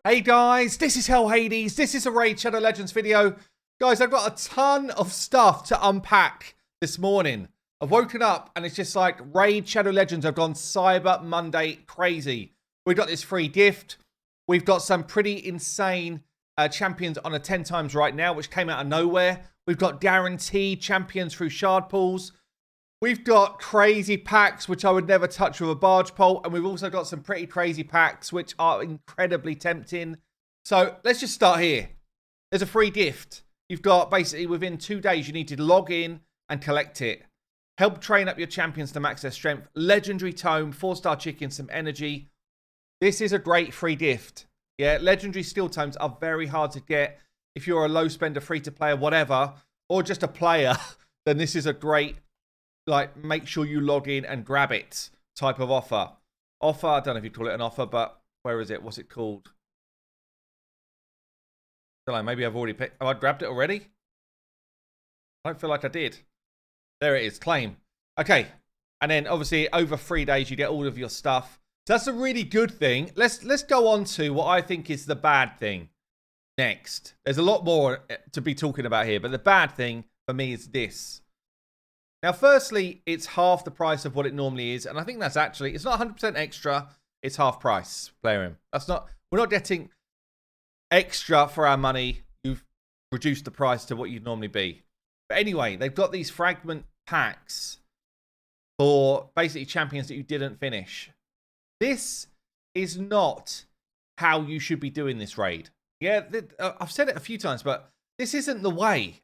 Hey guys, this is Hell Hades. This is a Raid Shadow Legends video. Guys, I've got a ton of stuff to unpack this morning. I've woken up and it's just like Raid Shadow Legends have gone Cyber Monday crazy. We've got this free gift. We've got some pretty insane champions on a 10 times right now, which came out of nowhere. We've got guaranteed champions through shard pools. We've got crazy packs, which I would never touch with a barge pole. And we've also got some pretty crazy packs, which are incredibly tempting. So let's just start here. There's a free gift. You've got basically within 2 days, you need to log in and collect it. Help train up your champions to max their strength. Legendary tome, 4-star chicken, some energy. This is a great free gift. Yeah, legendary steel tomes are very hard to get if you're a low spender, free to play, or whatever, or just a player. Then this is a great, like, make sure you log in and grab it type of offer. I don't know if you call it an offer, but where is it? What's it called? I don't know, maybe I've already picked. Have I grabbed it already? I don't feel like I did. There it is, claim. Okay, and then obviously over 3 days you get all of your stuff. So that's a really good thing. Let's go on to what I think is the bad thing next. There's a lot more to be talking about here, but the bad thing for me is this. Now, firstly, it's half the price of what it normally is, and I think that's actually, it's not 100% extra, it's half price, PLARIUM. We're not getting extra for our money. You've reduced the price to what you'd normally be. But anyway, they've got these fragment packs for basically champions that you didn't finish. This is not how you should be doing this raid. Yeah, I've said it a few times, but this isn't the way.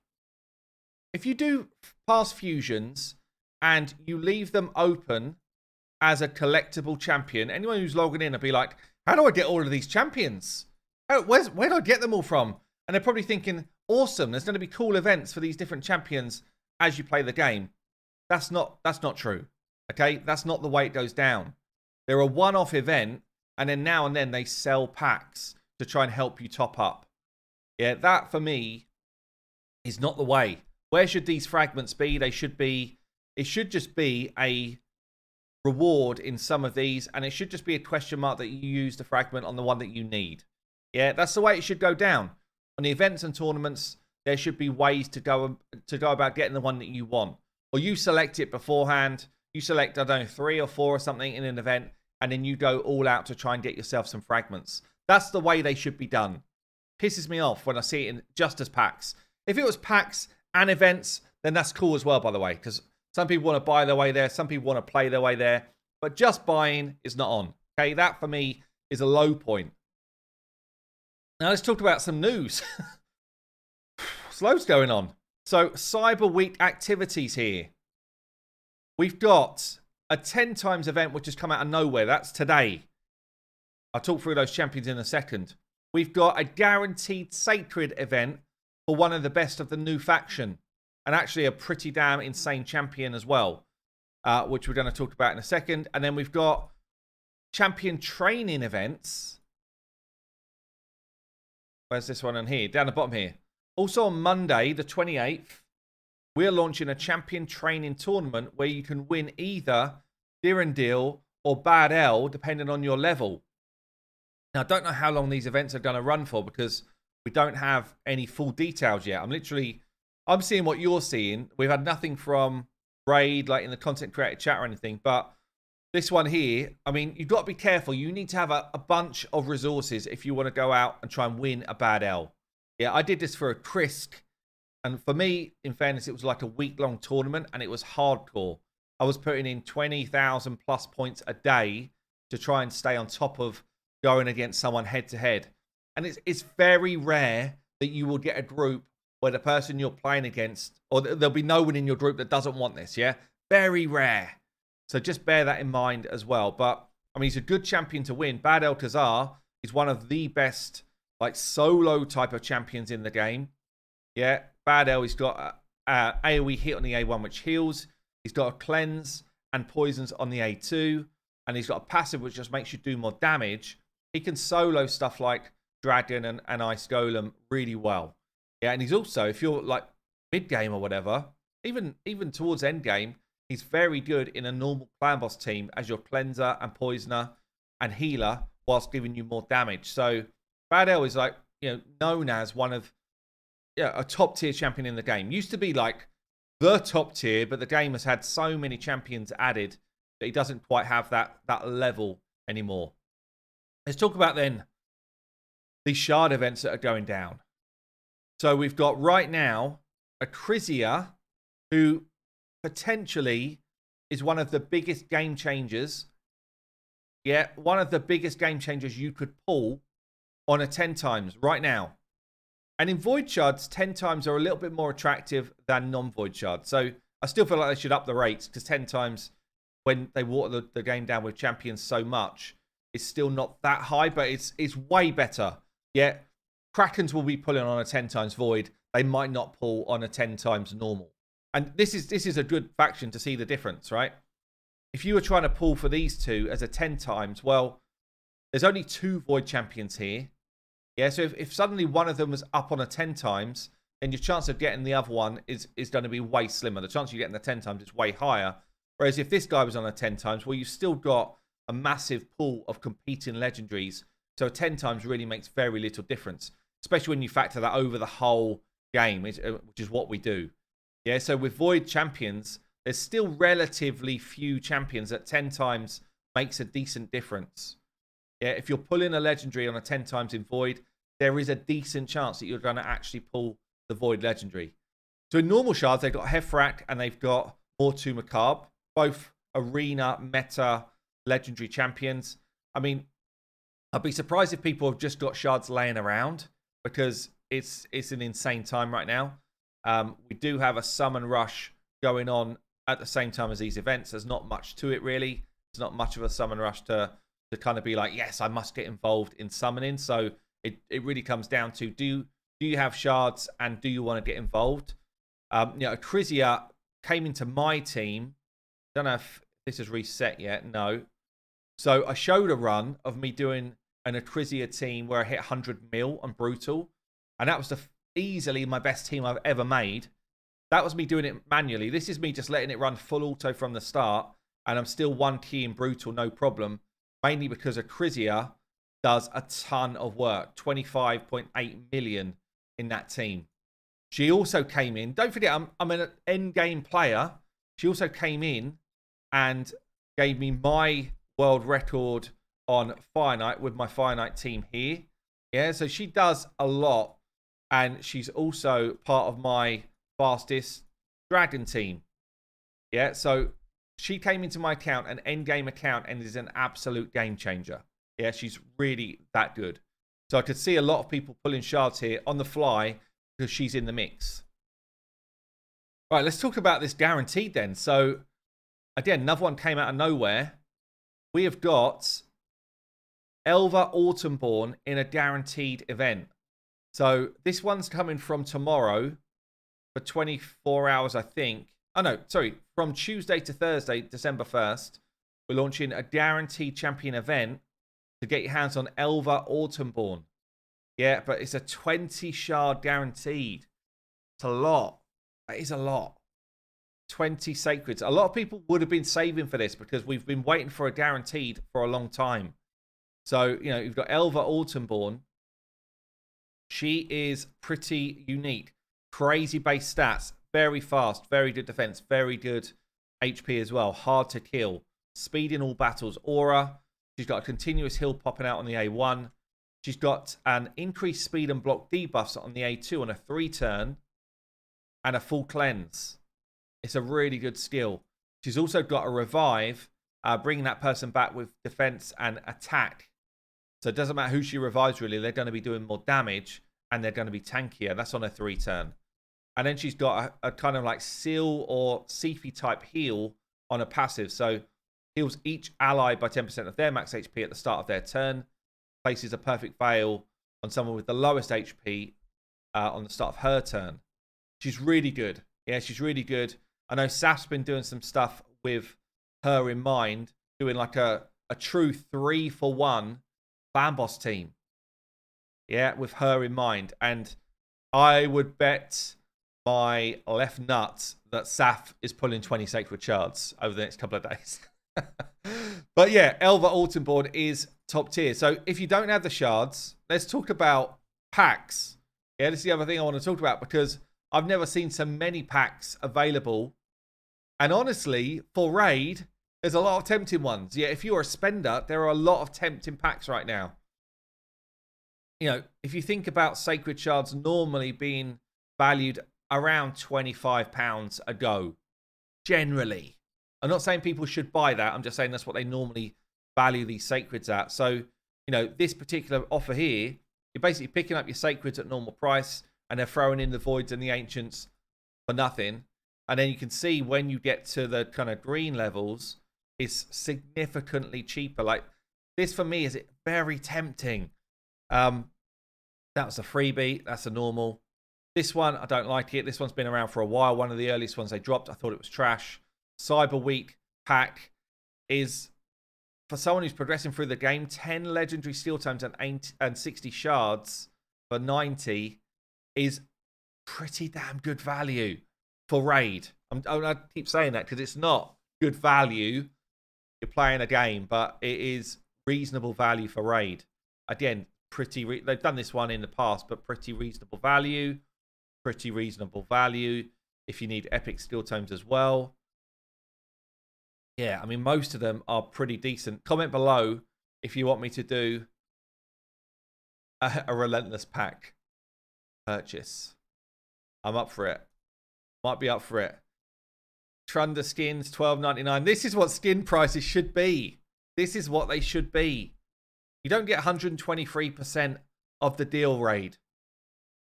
If you do past fusions and you leave them open as a collectible champion, anyone who's logging in will be like, how do I get all of these champions? Where do I get them all from? And they're probably thinking, awesome, there's going to be cool events for these different champions as you play the game. That's not true. Okay, that's not the way it goes down. They're a one-off event, and then now and then they sell packs to try and help you top up. Yeah, that for me is not the way. Where should these fragments be? It should just be a reward in some of these, and it should just be a question mark that you use the fragment on the one that you need. Yeah, that's the way it should go down. On the events and tournaments, there should be ways to go about getting the one that you want. Or you select it beforehand. You select, I don't know, 3 or 4 or something in an event, and then you go all out to try and get yourself some fragments. That's the way they should be done. Pisses me off when I see it in just as packs. If it was packs and events, then that's cool as well, by the way, because some people want to buy their way there, some people want to play their way there, but just buying is not on. Okay, that for me is a low point. Now let's talk about some news. There's loads going on. So Cyber Week activities here. We've got a 10 times event which has come out of nowhere. That's today. I'll talk through those champions in a second. We've got a guaranteed sacred event for one of the best of the new faction. And actually a pretty damn insane champion as well. Which we're going to talk about in a second. And then we've got champion training events. Where's this one in here? Down the bottom here. Also on Monday, the 28th, we're launching a champion training tournament where you can win either Dirndl or Bad L, depending on your level. Now, I don't know how long these events are going to run for because we don't have any full details yet. I'm seeing what you're seeing. We've had nothing from Raid, like in the content creator chat or anything. But this one here, I mean, you've got to be careful. You need to have a bunch of resources if you want to go out and try and win a Bad L. Yeah, I did this for a Krisk. And for me, in fairness, it was like a week-long tournament, and it was hardcore. I was putting in 20,000 plus points a day to try and stay on top of going against someone head-to-head. And it's very rare that you will get a group where the person you're playing against, or there'll be no one in your group that doesn't want this, yeah? Very rare. So just bear that in mind as well. But, I mean, he's a good champion to win. Bad Alcazar is one of the best, like, solo type of champions in the game. Yeah, Bad L, he's got AoE hit on the A1, which heals. He's got a cleanse and poisons on the A2. And he's got a passive, which just makes you do more damage. He can solo stuff like Dragon and Ice Golem really well. Yeah, and he's also, if you're like mid-game or whatever, even towards end game, he's very good in a normal clan boss team as your cleanser and poisoner and healer whilst giving you more damage. So Bad El is like, known as one of a top tier champion in the game. Used to be like the top tier, but the game has had so many champions added that he doesn't quite have that level anymore. Let's talk about then the shard events that are going down. So we've got right now a Crisia, who potentially is one of the biggest game changers. Yeah, one of the biggest game changers you could pull on a 10 times right now. And in Void Shards, 10 times are a little bit more attractive than non-Void Shards. So I still feel like they should up the rates, because 10 times, when they water the game down with champions so much, it's still not that high, but it's way better. Yeah, Krakens will be pulling on a 10 times Void. They might not pull on a 10 times normal. And this is a good faction to see the difference, right? If you were trying to pull for these two as a 10 times, well, there's only 2 Void champions here. Yeah, so if suddenly one of them was up on a 10 times, then your chance of getting the other one is going to be way slimmer. The chance of you getting the 10 times is way higher. Whereas if this guy was on a 10 times, well, you've still got a massive pool of competing legendaries. So a 10 times really makes very little difference, especially when you factor that over the whole game, which is what we do. Yeah, so with Void champions, there's still relatively few champions that 10 times makes a decent difference. Yeah, if you're pulling a legendary on a 10 times in Void, there is a decent chance that you're going to actually pull the Void legendary. So in normal shards, they've got Hefrak and they've got Mortu Macabre, both arena meta legendary champions. I mean, I'd be surprised if people have just got shards laying around, because it's an insane time right now. We do have a summon rush going on at the same time as these events. There's not much to it, really. It's not much of a summon rush to kind of be like, yes, I must get involved in summoning. So it really comes down to, do you have shards and do you want to get involved? Crisia came into my team. Don't know if this is reset yet. No. So I showed a run of me doing an Acrisia team where I hit 100 mil on Brutal. And that was easily my best team I've ever made. That was me doing it manually. This is me just letting it run full auto from the start. And I'm still 1 key in Brutal, no problem. Mainly because Acrisia does a ton of work. 25.8 million in that team. She also came in. Don't forget, I'm an end-game player. She also came in and gave me my world record on Fire Knight with my Fire Knight team here. Yeah, so she does a lot. And she's also part of my fastest dragon team. Yeah, so she came into my account, an end-game account, and is an absolute game changer. Yeah, she's really that good. So I could see a lot of people pulling shards here on the fly because she's in the mix. Right, let's talk about this guaranteed then. So, again, another one came out of nowhere. We have got Elva Autumnborn in a guaranteed event. So this one's coming from tomorrow for 24 hours, I think. Oh, no, sorry. From Tuesday to Thursday, December 1st, we're launching a guaranteed champion event to get your hands on Elva Autumnborn. Yeah, but it's a 20 shard guaranteed. It's a lot. That is a lot. 20 sacreds. A lot of people would have been saving for this because we've been waiting for a guaranteed for a long time. So, you've got Elva Autumnborn. She is pretty unique. Crazy base stats. Very fast. Very good defense. Very good HP as well. Hard to kill. Speed in all battles. Aura. She's got a continuous heal popping out on the A1. She's got an increased speed and block debuffs on the A2 on a 3-turn. And a full cleanse. It's a really good skill. She's also got a revive. Bringing that person back with defense and attack. So it doesn't matter who she revives, really. They're going to be doing more damage, and they're going to be tankier. That's on a 3-turn. And then she's got a kind of like Seal or Sifi type heal on a passive. So heals each ally by 10% of their max HP at the start of their turn. Places a perfect veil on someone with the lowest HP on the start of her turn. She's really good. Yeah, she's really good. I know Saf's been doing some stuff with her in mind, doing like a true 3-for-1 Bamboss team. Yeah, with her in mind. And I would bet my left nut that Saf is pulling 20 sacred shards over the next couple of days. But yeah, Elva Autumnborn is top tier. So if you don't have the shards, let's talk about packs. Yeah, this is the other thing I want to talk about because I've never seen so many packs available. And honestly, for Raid, there's a lot of tempting ones. Yeah, if you're a spender, there are a lot of tempting packs right now. You know, if you think about Sacred Shards normally being valued around £25 a go, generally. I'm not saying people should buy that. I'm just saying that's what they normally value these Sacreds at. So, you know, this particular offer here, you're basically picking up your Sacreds at normal price and they're throwing in the Voids and the Ancients for nothing. And then you can see when you get to the kind of green levels, it's significantly cheaper. Like this for me is very tempting. That was a freebie. That's a normal. This one, I don't like it. This one's been around for a while. One of the earliest ones they dropped. I thought it was trash. Cyber Week pack is, for someone who's progressing through the game, 10 legendary steel tomes and 60 shards for 90 is pretty damn good value for Raid. I keep saying that because it's not good value. You're playing a game, but it is reasonable value for Raid. Again, they've done this one in the past, but pretty reasonable value. Pretty reasonable value if you need epic steel tomes as well. Yeah, I mean, most of them are pretty decent. Comment below if you want me to do a relentless pack purchase. I'm up for it. Might be up for it. Trunda skins, $12.99. This is what skin prices should be. This is what they should be. You don't get 123% of the deal, Raid.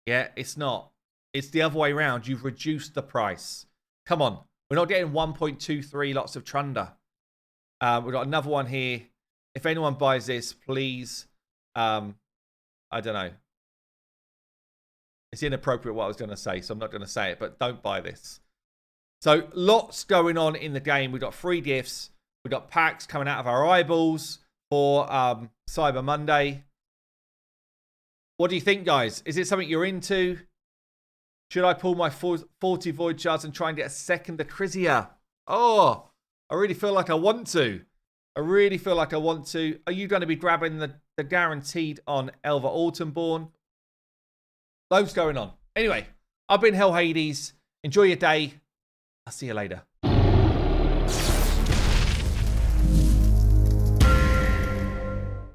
Yeah, it's not. It's the other way around. You've reduced the price. Come on. We're not getting 1.23 lots of Trunda. We've got another one here. If anyone buys this, please, I don't know. It's inappropriate what I was going to say, so I'm not going to say it, but don't buy this. So lots going on in the game. We've got free gifts. We've got packs coming out of our eyeballs for Cyber Monday. What do you think, guys? Is it something you're into? Should I pull my 40 Void Shards and try and get a second Acrizia? Oh, I really feel like I want to. I really feel like I want to. Are you going to be grabbing the guaranteed on Elva Autumnborn? Loads going on. Anyway, I've been Hell Hades. Enjoy your day. I'll see you later.